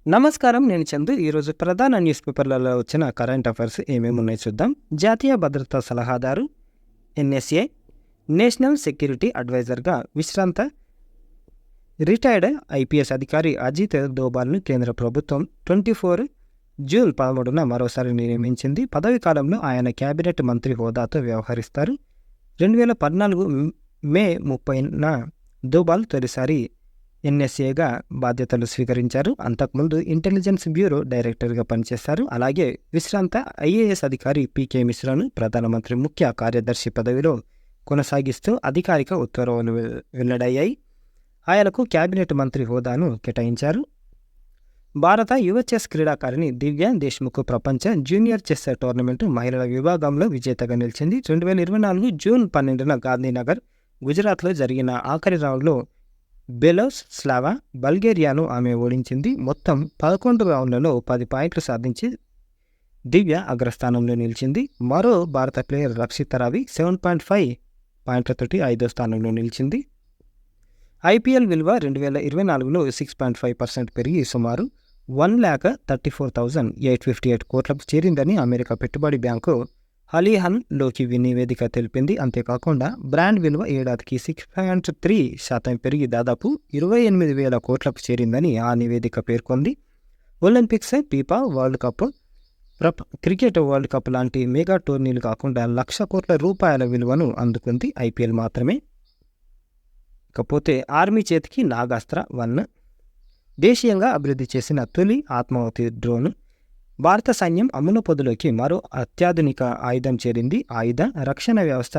నమస్కారం. నేను చందు. ఈరోజు ప్రధాన న్యూస్ పేపర్లలో వచ్చిన కరెంట్ అఫైర్స్ ఏమేమి ఉన్నాయో చూద్దాం. జాతీయ భద్రతా సలహాదారు ఎన్ఎస్ఏ, నేషనల్ సెక్యూరిటీ అడ్వైజర్గా విశ్రాంత రిటైర్డ్ ఐపీఎస్ అధికారి అజిత్ దోబాల్ను కేంద్ర ప్రభుత్వం 24 జూన్ 13న మరోసారి నియమించింది. పదవి కాలంలో ఆయన కేబినెట్ మంత్రి హోదాతో వ్యవహరిస్తారు. 2014 మే 30న దోబాల్ తొలిసారి ఎన్ఎస్ఏగా బాధ్యతలు స్వీకరించారు. అంతకుముందు ఇంటెలిజెన్స్ బ్యూరో డైరెక్టర్గా పనిచేశారు. అలాగే విశ్రాంత ఐఏఎస్ అధికారి పీకే మిశ్రాను ప్రధానమంత్రి ముఖ్య కార్యదర్శి పదవిలో కొనసాగిస్తూ అధికారిక ఉత్తర్వులు వెల్లడయ్యాయి. ఆయనకు కేబినెట్ మంత్రి హోదాను కేటాయించారు. భారత యువ చెస్ క్రీడాకారిణి దివ్య దేశ్ముఖ్ ప్రపంచ జూనియర్ చెస్ టోర్నమెంటు మహిళల విభాగంలో విజేతగా నిలిచింది. 2024 జూన్ 12న గాంధీనగర్, గుజరాత్లో జరిగిన ఆఖరి రౌండ్లో బెలోస్ స్లావా బల్గేరియాను ఆమె ఓడించింది. మొత్తం 11 రౌండ్లలో 10 పాయింట్లు సాధించి దివ్య అగ్రస్థానంలో నిలిచింది. మరో భారత ప్లేయర్ రక్షిత రావి 7.5 పాయింట్లతోటి 5వ స్థానంలో నిలిచింది. ఐపీఎల్ విలువ 2024లో 6.5% పెరిగి సుమారు 1,34,858 కోట్లకు చేరిందని అమెరికా పెట్టుబడి బ్యాంకు హలీహన్లోకి నివేదిక తెలిపింది. అంతేకాకుండా బ్రాండ్ విలువ ఏడాదికి 6.3% పెరిగి దాదాపు 28,000 కోట్లకు చేరిందని ఆ నివేదిక పేర్కొంది. Olympics, FIFA world cup, cricket world cup లాంటి మెగా టోర్నీలు కాకుండా 1,00,000 కోట్ల రూపాయల విలువను అందుకుంది ఐపీఎల్ మాత్రమే. ఇకపోతే ఆర్మీ చేతికి నాగాస్త్ర 1 దేశీయంగా అభివృద్ధి చేసిన తొలి ఆత్మాహుతి డ్రోన్. భారత సైన్యం అమ్ముల పొదిలోకి మరో అత్యాధునిక ఆయుధం చేరింది. ఆయుధ రక్షణ వ్యవస్థ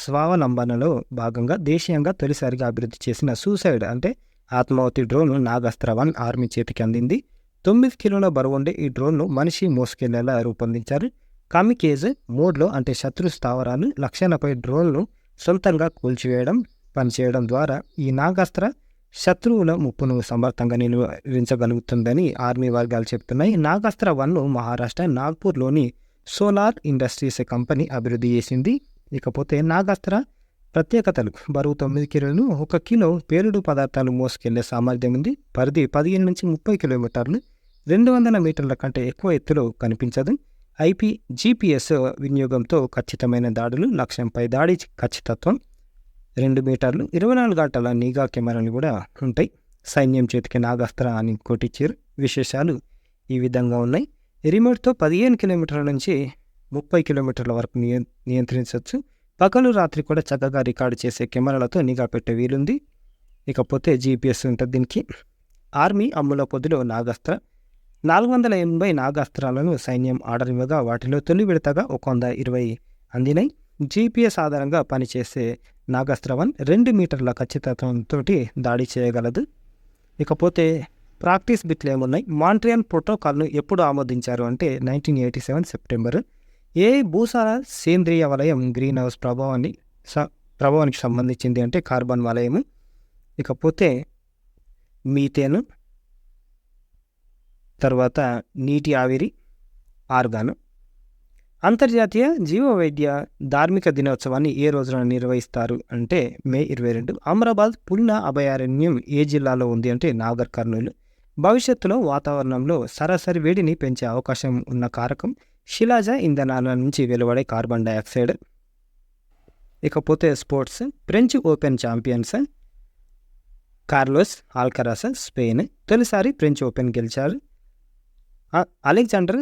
స్వావలంబనలో భాగంగా దేశీయంగా తొలిసారిగా అభివృద్ధి చేసిన సూసైడ్ అంటే ఆత్మాహుతి డ్రోన్ నాగాస్త్ర 1 ఆర్మీ చేతికి అందింది. 9 కిలోల బరువుండే ఈ డ్రోన్ను మనిషి మోసుకెళ్లేలా రూపొందించారు. కామికేజ్ మోడ్లో అంటే శత్రు స్థావరాలు, లక్ష్యాలపై డ్రోన్ను సొంతంగా కూల్చివేయడం పనిచేయడం ద్వారా ఈ నాగాస్త్ర శత్రువుల ముప్పును సమర్థంగా నిలువరించగలుగుతుందని ఆర్మీ వర్గాలు చెబుతున్నాయి. నాగాస్త్ర 1ను మహారాష్ట్ర నాగ్పూర్లోని సోలార్ ఇండస్ట్రీస్ కంపెనీ అభివృద్ధి చేసింది. ఇకపోతే నాగాస్త్ర ప్రత్యేకతలు: బరువు 9 కిలోలు, 1 కిలో పేలుడు పదార్థాలు మోసుకెళ్లే సామర్థ్యం ఉంది. పరిధి 15 నుంచి 30 కిలోమీటర్లు, 200 మీటర్ల కంటే ఎక్కువ ఎత్తులో కనిపించదు. జీపీఎస్ వినియోగంతో ఖచ్చితమైన దాడులు, లక్ష్యంపై దాడి ఖచ్చితత్వం, 2 మీటర్లు, 24 గంటల నిఘా కెమెరాలు కూడా ఉంటాయి. సైన్యం చేతికి నాగాస్త్ర అని కొట్టించారు. విశేషాలు ఈ విధంగా ఉన్నాయి. రిమోట్తో 15 కిలోమీటర్ల నుంచి 30 కిలోమీటర్ల వరకు నియంత్రించవచ్చు. పగలు రాత్రి కూడా చక్కగా రికార్డు చేసే కెమెరాలతో నిఘా పెట్టే వీలుంది. ఇకపోతే జీపీఎస్ ఉంటుంది దీనికి. ఆర్మీ అమ్ముల పొదిలో నాగాస్త్ర 480 నాగాస్త్రాలను సైన్యం ఆర్డర్ ఇవ్వగా వాటిలో తొలి విడతగా 120 అందినాయి. జీపీఎస్ ఆధారంగా పనిచేసే నాగాస్త్ర 1 2 మీటర్ల ఖచ్చితత్వంతో దాడి చేయగలదు. ఇకపోతే ప్రాక్టీస్ బిట్లు ఏమున్నాయి? మాంట్రియల్ ప్రోటోకాల్ను ఎప్పుడు ఆమోదించారు అంటే 1987 సెప్టెంబర్. ఏ భూసార సేంద్రియ వలయం గ్రీన్ హౌస్ ప్రభావానికి సంబంధించింది అంటే కార్బన్ వలయము. ఇకపోతే మీథేను, తర్వాత నీటి ఆవిరి, ఆర్గాను. అంతర్జాతీయ జీవవైద్య ధార్మిక దినోత్సవాన్ని ఏ రోజున నిర్వహిస్తారు అంటే మే 22. అమరాబాద్ పులిన అభయారణ్యం ఏ జిల్లాలో ఉంది అంటే నాగర్ కర్నూలు. భవిష్యత్తులో వాతావరణంలో సరాసరి వేడిని పెంచే అవకాశం ఉన్న కారకం శిలాజ ఇంధనాల నుంచి వెలువడే కార్బన్ డయాక్సైడ్. ఇకపోతే sports. French open champions Carlos Alcaraz Spain తొలిసారి ఫ్రెంచ్ ఓపెన్ గెలిచారు. అలెగ్జాండర్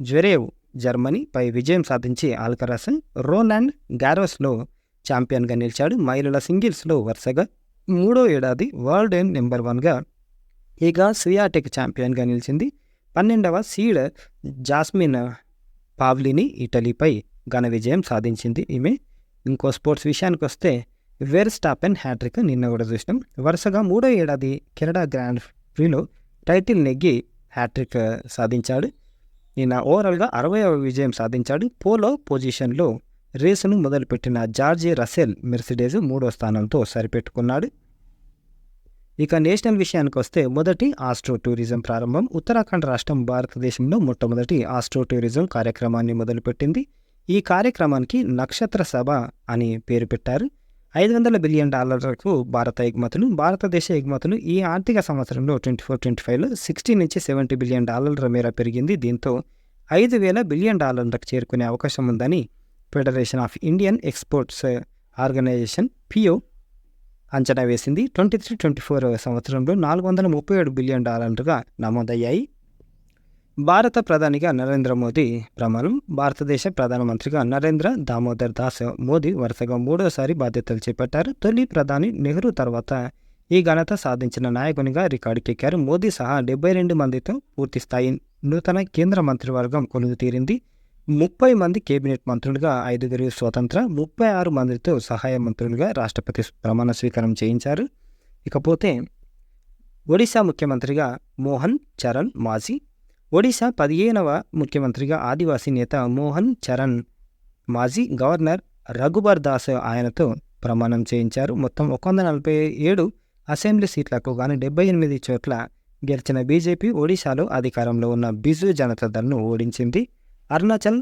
జ్వెరేవ్ జర్మనీ పై విజయం సాధించి ఆల్కరాస్ రోలాండ్ గారోస్లో ఛాంపియన్గా నిలిచాడు. మహిళల సింగిల్స్లో వరుసగా 3వ ఏడాది వరల్డ్ నెంబర్ 1గా ఇగా స్వియాటెక్ ఛాంపియన్గా నిలిచింది. 12వ సీడ్ జాస్మిన్ పావ్లిని ఇటలీపై ఘన విజయం సాధించింది ఈమె. ఇంకో స్పోర్ట్స్ విషయానికి వస్తే వెర్స్టాపెన్ హ్యాట్రిక్ నిన్న కూడా చూసినాం. వరుసగా 3వ ఏడాది కెనడా గ్రాండ్ ప్రీలో టైటిల్ నెగ్గి హ్యాట్రిక్ సాధించాడు. ఈయన ఓవరాల్గా 60వ విజయం సాధించాడు. పోలో పొజిషన్లో రేసును మొదలుపెట్టిన జార్జి రసెల్ మెర్సిడెస్ 3వ స్థానంతో సరిపెట్టుకున్నాడు. ఇక నేషనల్ విషయానికి వస్తే మొదటి ఆస్ట్రో టూరిజం ప్రారంభం. ఉత్తరాఖండ్ రాష్ట్రం భారతదేశంలో మొట్టమొదటి ఆస్ట్రో టూరిజం కార్యక్రమాన్ని మొదలుపెట్టింది. ఈ కార్యక్రమానికి నక్షత్ర సభ అని పేరు పెట్టారు. $500 బిలియన్ భారత ఎగుమతులు. భారతదేశ ఎగుమతులు ఈ ఆర్థిక సంవత్సరంలో 24-25లో $60-70 బిలియన్ మేర పెరిగింది. దీంతో $5,000 బిలియన్ చేరుకునే అవకాశం ఉందని Federation of Indian Exports Organisation PO అంచనా వేసింది. 23-24 సంవత్సరంలో $437 బిలియన్ నమోదయ్యాయి. భారత ప్రధానిగా నరేంద్ర మోదీ ప్రమాణం. భారతదేశ ప్రధానమంత్రిగా నరేంద్ర దామోదర్ దాస్ మోదీ వరుసగా మూడోసారి బాధ్యతలు చేపట్టారు. తొలి ప్రధాని నెహ్రూ తర్వాత ఈ ఘనత సాధించిన నాయకునిగా రికార్డుకెక్కారు. మోదీ సహా 72 మందితో పూర్తిస్థాయి నూతన కేంద్ర మంత్రివర్గం కొలువు తీరింది. 30 మంది కేబినెట్ మంత్రులుగా, 5 స్వతంత్ర, 36 మందితో సహాయ మంత్రులుగా రాష్ట్రపతి ప్రమాణ స్వీకారం చేయించారు. ఇకపోతే ఒడిశా ముఖ్యమంత్రిగా మోహన్ చరణ్ మాజీ. ఒడిశా 15వ ముఖ్యమంత్రిగా ఆదివాసీ నేత మోహన్ చరణ్ మాజీ. గవర్నర్ రఘుబర్ దాస్ ఆయనతో ప్రమాణం చేయించారు. మొత్తం 147 అసెంబ్లీ సీట్లకు గాను 78 చోట్ల గెలిచిన బీజేపీ ఒడిశాలో అధికారంలో ఉన్న బిజు జనతాదళ్ను ఓడించింది. అరుణాచల్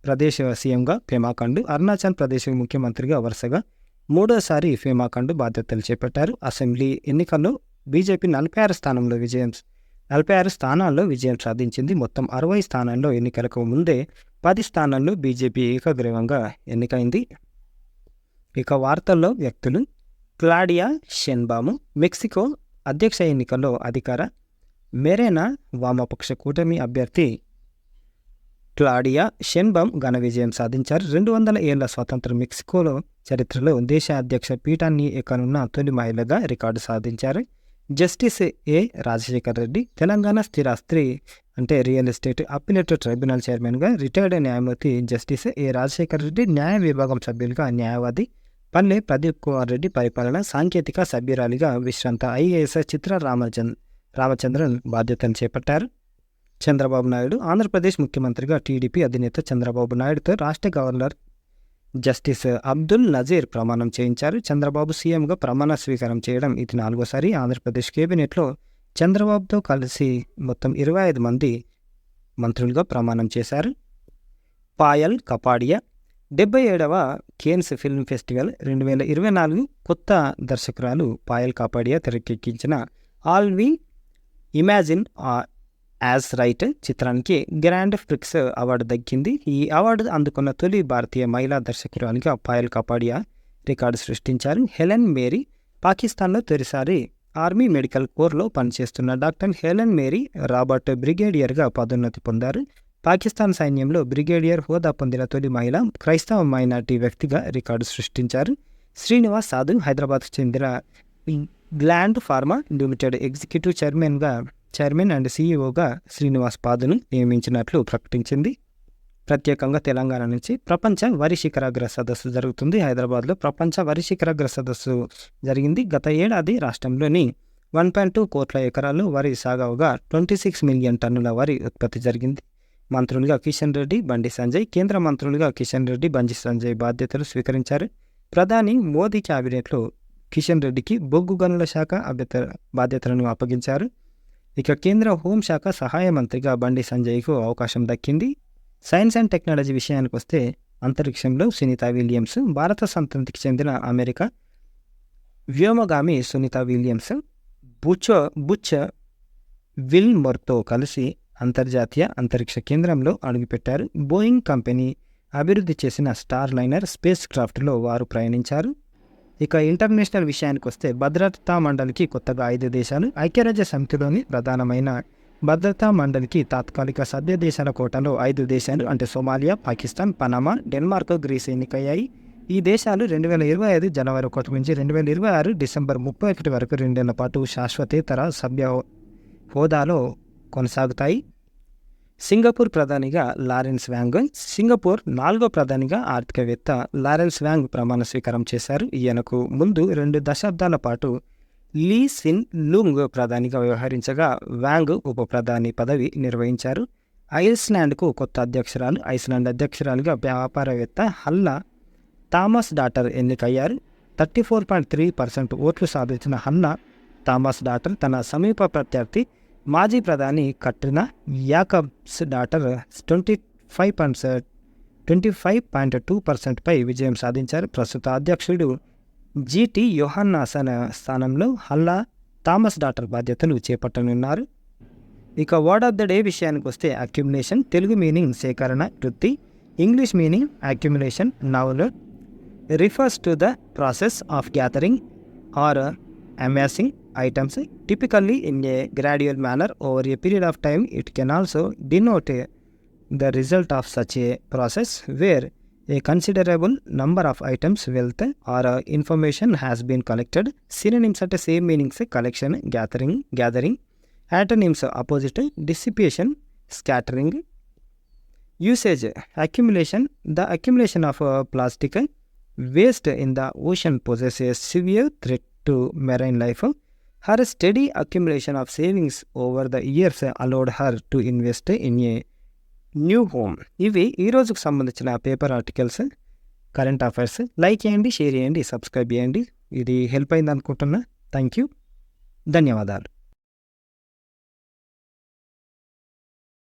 ప్రదేశ్ సీఎంగా పెమా ఖండు, అరుణాచల్ ప్రదేశ్ ముఖ్యమంత్రిగా వరుసగా మూడోసారి పెమా ఖండు బాధ్యతలు చేపట్టారు. అసెంబ్లీ ఎన్నికల్లో బీజేపీ 46 స్థానాల్లో విజయం సాధించింది. మొత్తం 60 స్థానాల్లో ఎన్నికలకు ముందే 10 స్థానాల్లో బీజేపీ ఏకగ్రీవంగా ఎన్నికైంది. ఇక వార్తల్లో వ్యక్తులు. క్లాడియా షెన్బాము మెక్సికో అధ్యక్ష ఎన్నికల్లో అధికార మెరేనా వామపక్ష కూటమి అభ్యర్థి క్లాడియా షెన్బామ్ ఘన విజయం సాధించారు. 200 ఏళ్ల స్వతంత్ర మెక్సికోలో చరిత్రలో దేశ అధ్యక్ష పీఠాన్ని ఎక్కనున్న తొలి మహిళగా రికార్డు సాధించారు. జస్టిస్ ఏ రాజశేఖర్ రెడ్డి తెలంగాణ స్థిరాస్తి అంటే రియల్ ఎస్టేట్ అప్పీలేట్ ట్రైబ్యునల్ చైర్మన్గా, రిటైర్డ్ న్యాయమూర్తి జస్టిస్ ఏ రాజశేఖర్ రెడ్డి న్యాయ విభాగం సభ్యులుగా, న్యాయవాది పల్లె ప్రదీప్ కుమార్ రెడ్డి పరిపాలన సాంకేతిక సభ్యురాలిగా, విశ్రాంత ఐఏఎస్ చిత్ర రామచంద్రన్ బాధ్యతలు చేపట్టారు. చంద్రబాబు నాయుడు ఆంధ్రప్రదేశ్ ముఖ్యమంత్రిగా టీడీపీ అధినేత చంద్రబాబు నాయుడుతో రాష్ట్ర గవర్నర్ జస్టిస్ అబ్దుల్ నజీర్ ప్రమాణం చేయించారు. చంద్రబాబు సీఎంగా ప్రమాణ స్వీకారం చేయడం ఇది 4వసారి. ఆంధ్రప్రదేశ్ కేబినెట్లో చంద్రబాబుతో కలిసి మొత్తం 25 మంది మంత్రులుగా ప్రమాణం చేశారు. పాయల్ కపాడియా 77వ కేన్స్ ఫిల్మ్ ఫెస్టివల్ 2024 కొత్త దర్శకురాలు పాయల్ కపాడియా తెరకెక్కించిన all we imagine as light చిత్రానికి గ్రాండ్ ప్రిక్స్ అవార్డు దక్కింది. ఈ అవార్డు అందుకున్న తొలి భారతీయ మహిళా దర్శకురాలిగా పాయల్ కపాడియా రికార్డు సృష్టించారు. హెలెన్ మేరీ పాకిస్తాన్లో తొలిసారి ఆర్మీ మెడికల్ కోర్లో పనిచేస్తున్న డాక్టర్ హెలెన్ మేరీ రాబర్ట్ బ్రిగేడియర్గా పదోన్నతి పొందారు. పాకిస్తాన్ సైన్యంలో బ్రిగేడియర్ హోదా పొందిన తొలి మహిళ క్రైస్తవ మైనార్టీ వ్యక్తిగా రికార్డు సృష్టించారు. శ్రీనివాస్ సాధు హైదరాబాద్కు చెందిన Gland Pharma limited executive chairman and సీఈఓగా శ్రీనివాస్ పాదును నియమించినట్లు ప్రకటించింది. ప్రత్యేకంగా తెలంగాణ నుంచి ప్రపంచ వరి శిఖరాగ్ర సదస్సు జరుగుతుంది. హైదరాబాద్లో ప్రపంచ వరి శిఖరాగ్ర సదస్సు జరిగింది. గత ఏడాది రాష్ట్రంలోని 1.2 కోట్ల ఎకరాల్లో వరి సాగవుగా 26 మిలియన్ టన్నుల వరి ఉత్పత్తి జరిగింది. మంత్రులుగా కిషన్ రెడ్డి, బండి సంజయ్, కేంద్ర మంత్రులుగా కిషన్ రెడ్డి, బండి సంజయ్ బాధ్యతలు స్వీకరించారు. ప్రధాని మోదీ క్యాబినెట్లో కిషన్ రెడ్డికి బొగ్గు గనుల శాఖ బాధ్యతలను అప్పగించారు. ఇక కేంద్ర హోంశాఖ సహాయ మంత్రిగా బండి సంజయ్కు అవకాశం దక్కింది. సైన్స్ అండ్ టెక్నాలజీ విషయానికి వస్తే అంతరిక్షంలో సునీత విలియమ్స్, భారత సంతతికి చెందిన అమెరికా వ్యోమగామి సునీత విలియమ్స్ బుచ్ విల్మోర్తో కలిసి అంతర్జాతీయ అంతరిక్ష కేంద్రంలో అడుగుపెట్టారు. బోయింగ్ కంపెనీ అభివృద్ధి చేసిన స్టార్ లైనర్ స్పేస్ క్రాఫ్ట్లో వారు ప్రయాణించారు. ఇక ఇంటర్నేషనల్ విషయానికి వస్తే భద్రతా మండలికి కొత్తగా 5 దేశాలు, ఐక్యరాజ్య సమితిలోని ప్రధానమైన భద్రతా మండలికి తాత్కాలిక సభ్య దేశాల కోటాలో 5 దేశాలు అంటే Somalia, Pakistan, Panama, Denmark, Greece ఎన్నికయ్యాయి. ఈ దేశాలు 2025 జనవరి 1 నుంచి 2026 డిసెంబర్ 31 వరకు 2 ఏళ్ల పాటు శాశ్వతేతర సభ్య హోదాలో కొనసాగుతాయి. సింగపూర్ ప్రధానిగా లారెన్స్ వ్యాంగ్, సింగపూర్ 4వ ప్రధానిగా ఆర్థికవేత్త లారెన్స్ వ్యాంగ్ ప్రమాణ స్వీకారం చేశారు. ఈయనకు ముందు 2 దశాబ్దాల పాటు లీ సిన్ లూంగ్ ప్రధానిగా వ్యవహరించగా వ్యాంగ్ ఉప ప్రధాని పదవి నిర్వహించారు. ఐస్లాండ్కు కొత్త అధ్యక్షురాలు, ఐస్లాండ్ అధ్యక్షురాలుగా వ్యాపారవేత్త హల్లా థామస్ డాటర్ ఎన్నికయ్యారు. 34.3% ఓట్లు సాధించిన హల్లా థామస్ డాటర్ తన సమీప ప్రత్యర్థి మాజీ ప్రధాని కట్రినా యాకబ్స్ డాటర్ 25.2%పై విజయం సాధించారు. ప్రస్తుత అధ్యక్షుడు జీటీ యోహన్నా స్థానంలో హల్లా థామస్ డాటర్ బాధ్యతలు చేపట్టనున్నారు. ఇక వర్డ్ ఆఫ్ ద డే విషయానికి వస్తే అక్యుములేషన్, తెలుగు మీనింగ్ సేకరణ, వృత్తి, English meaning accumulation noun refers to the process of gathering or amassing items typically in a gradual manner over a period of time. It can also denote the result of such a process where a considerable number of items, wealth or information has been collected. Synonyms at same meanings collection, gathering. Antonyms opposite, dissipation, scattering. Usage accumulation, the accumulation of plastic waste in the ocean poses a severe threat to marine life. Her steady accumulation of savings over the years allowed her to invest in a new home. ఇవి ఈ రోజుకు సంబంధించిన paper articles, current affairs. Like చేయండి, share చేయండి, subscribe చేయండి. ఇది help అయింది అనుకుంటున్నా. థ్యాంక్ యూ, ధన్యవాదాలు.